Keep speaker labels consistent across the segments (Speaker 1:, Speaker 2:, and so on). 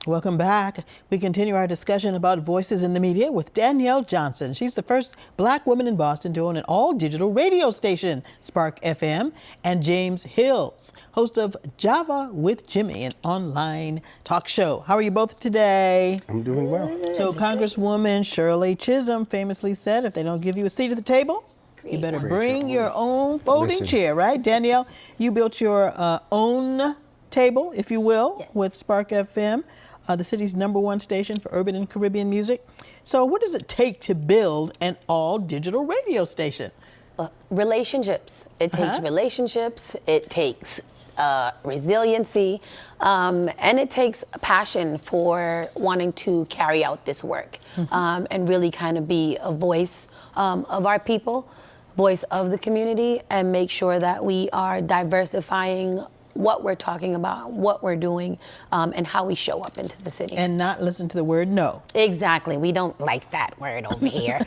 Speaker 1: Welcome back. We continue our discussion about voices in the media with Danielle Johnson. She's the first Black woman in Boston to own an all-digital radio station, Spark FM, and James Hills, host of Java with Jimmy, an online talk show. How are you both today?
Speaker 2: I'm doing well.
Speaker 1: So Congresswoman Shirley Chisholm famously said, if they don't give you a seat at the table, you better bring your own folding chair, right? Danielle, you built your own table, if you will,
Speaker 3: yes,
Speaker 1: with Spark FM. The city's #1 station for urban and Caribbean music. So what does it take to build an all-digital radio station?
Speaker 3: Relationships. It takes relationships, it takes resiliency, and it takes passion for wanting to carry out this work, and really kind of be a voice of our people, voice of the community, and make sure that we are diversifying what we're talking about, what we're doing, and how we show up into the city.
Speaker 1: And not listen to the word no.
Speaker 3: Exactly. We don't like that word over here.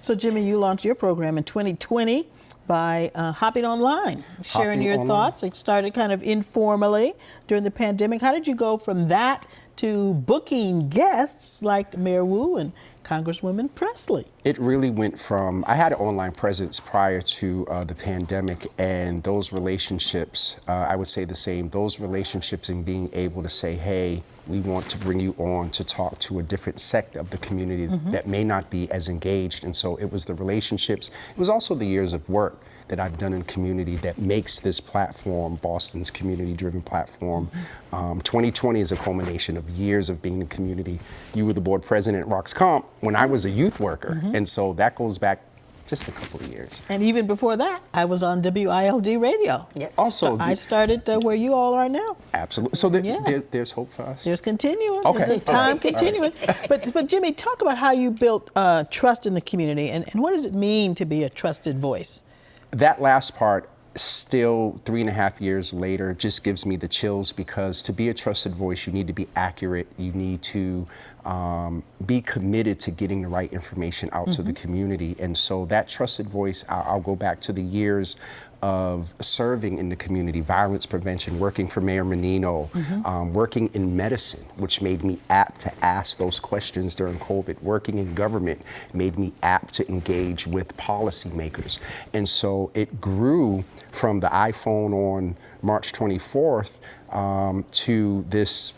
Speaker 1: So Jimmy, you launched your program in 2020 by hopping online, sharing your thoughts. It started kind of informally during the pandemic. How did you go from that to booking guests like Mayor Wu and Congresswoman Presley?
Speaker 2: It really went from, I had an online presence prior to the pandemic, and those relationships, I would say the same, those relationships and being able to say, hey, we want to bring you on to talk to a different sect of the community that may not be as engaged. And so it was the relationships. It was also the years of work that I've done in community that makes this platform, Boston's community-driven platform. 2020 is a culmination of years of being in community. You were the board president at Roxcomp when I was a youth worker. And so that goes back just a couple of years.
Speaker 1: And even before that, I was on WILD radio.
Speaker 3: Yes.
Speaker 2: Also,
Speaker 1: So I started where you all are now.
Speaker 2: absolutely. So there's hope for us.
Speaker 1: There's continuing.
Speaker 2: Okay.
Speaker 1: There's a time continuing. But Jimmy, talk about how you built trust in the community, and what does it mean to be a trusted voice?
Speaker 2: That last part, still 3.5 years later, just gives me the chills, because to be a trusted voice, you need to be accurate. You need to be committed to getting the right information out to the community. And so that trusted voice, I'll go back to the years of serving in the community, violence prevention, working for Mayor Menino, working in medicine, which made me apt to ask those questions during COVID. Working in government made me apt to engage with policymakers. And so it grew from the iPhone on March 24th to this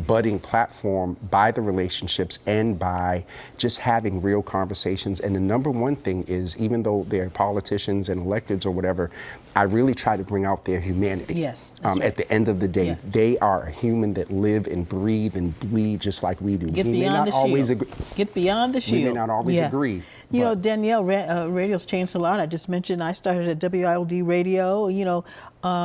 Speaker 2: budding platform by the relationships and by just having real conversations. And the #1 thing is, even though they're politicians and electeds or whatever, I really try to bring out their humanity.
Speaker 1: Yes.
Speaker 2: At the end of the day, they are a human that live and breathe and bleed just like we do.
Speaker 1: Get
Speaker 2: We may
Speaker 1: beyond
Speaker 2: not
Speaker 1: the
Speaker 2: always
Speaker 1: shield.
Speaker 2: agree.
Speaker 1: Get beyond the shield.
Speaker 2: We may not always agree.
Speaker 1: You know, Danielle, radio's changed a lot. I just mentioned I started at WILD radio. You know,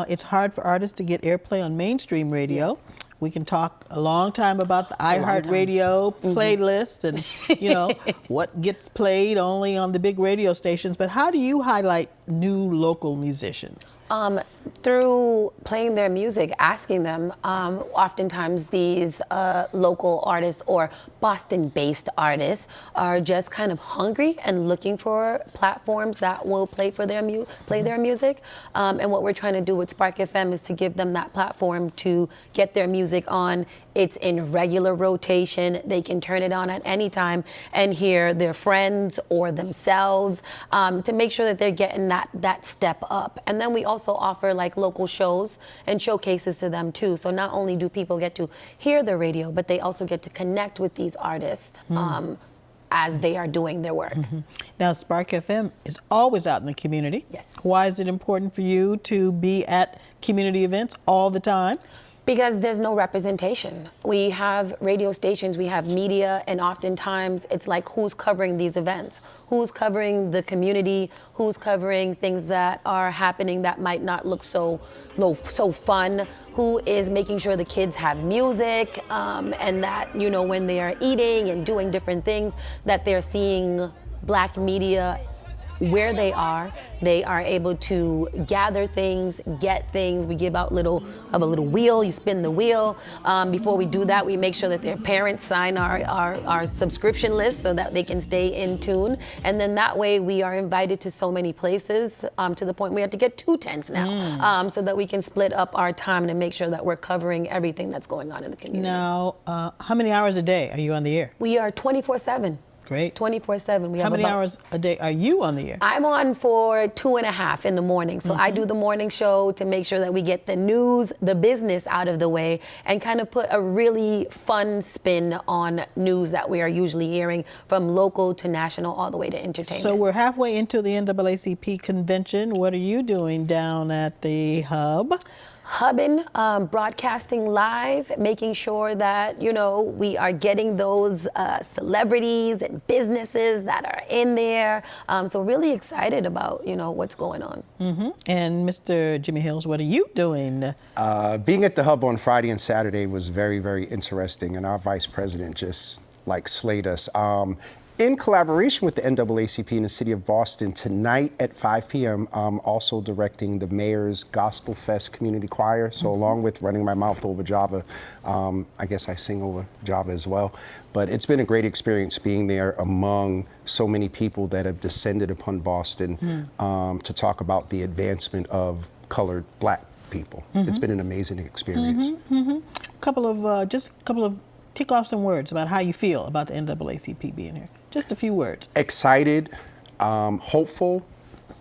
Speaker 1: it's hard for artists to get airplay on mainstream radio. We can talk a long time about the iHeartRadio playlist and, you know, what gets played only on the big radio stations. But how do you highlight new local musicians?
Speaker 3: Through playing their music, asking them. Oftentimes these local artists or Boston-based artists are just kind of hungry and looking for platforms that will play for their their music. And what we're trying to do with Spark FM is to give them that platform to get their music on. It's in regular rotation. They can turn it on at any time and hear their friends or themselves, to make sure that they're getting that step up. And then we also offer like local shows and showcases to them too. So not only do people get to hear the radio, but they also get to connect with these artists as they are doing their work.
Speaker 1: Now, Spark FM is always out in the community.
Speaker 3: Yes.
Speaker 1: Why is it important for you to be at community events all the time?
Speaker 3: Because there's no representation. We have radio stations, we have media, and oftentimes it's like, who's covering these events? Who's covering the community? Who's covering things that are happening that might not look so fun? Who is making sure the kids have music, and that, you know, when they are eating and doing different things, that they're seeing Black media where they are able to gather things, get things. We give out a little wheel. You spin the wheel. Before we do that, we make sure that their parents sign our subscription list so that they can stay in tune. And then that way we are invited to so many places to the point we have to get 2 tents now so that we can split up our time to make sure that we're covering everything that's going on in the community.
Speaker 1: Now, how many hours a day are you on the air?
Speaker 3: We are 24/7.
Speaker 1: Great.
Speaker 3: 24/7.
Speaker 1: How many hours a day are you on the air?
Speaker 3: I'm on for 2.5 in the morning. So I do the morning show to make sure that we get the news, the business out of the way, and kind of put a really fun spin on news that we are usually hearing from local to national all the way to entertainment.
Speaker 1: So we're halfway into the NAACP convention. What are you doing down at the hub?
Speaker 3: Hubbing, broadcasting live, making sure that, we are getting those celebrities and businesses that are in there. So really excited about, what's going on.
Speaker 1: And Mr. Jimmy Hills, what are you doing?
Speaker 2: Being at the hub on Friday and Saturday was very, very interesting, and our vice president just slayed us. In collaboration with the NAACP in the city of Boston, tonight at 5 p.m., I'm also directing the mayor's Gospel Fest Community Choir. So along with running my mouth over Java, I guess I sing over Java as well. But it's been a great experience being there among so many people that have descended upon Boston to talk about the advancement of colored Black people. It's been an amazing experience.
Speaker 1: Couple of kick off some words about how you feel about the NAACP being here. Just a few words.
Speaker 2: Excited, hopeful,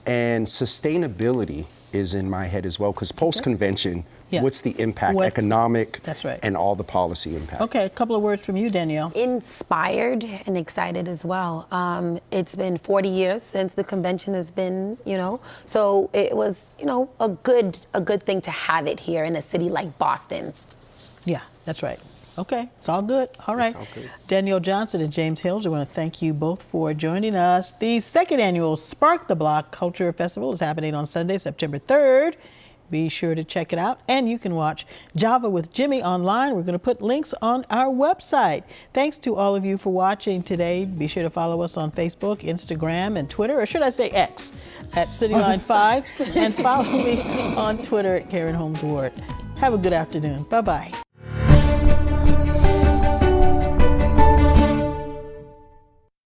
Speaker 2: and sustainability is in my head as well, because post-convention, what's the impact, economic,
Speaker 1: that's right,
Speaker 2: and all the policy impact?
Speaker 1: Okay, a couple of words from you, Danielle.
Speaker 3: Inspired and excited as well. It's been 40 years since the convention has been, so it was, a good thing to have it here in a city like Boston.
Speaker 1: Yeah, that's right. Okay, it's all good. All right.
Speaker 2: All good.
Speaker 1: Danielle Johnson and James Hills, I want to thank you both for joining us. The second annual Spark the Block Culture Festival is happening on Sunday, September 3rd. Be sure to check it out. And you can watch Java with Jimmy online. We're going to put links on our website. Thanks to all of you for watching today. Be sure to follow us on Facebook, Instagram, and Twitter, or should I say X, at Cityline 5. And follow me on Twitter at Karen Holmes Ward. Have a good afternoon. Bye-bye.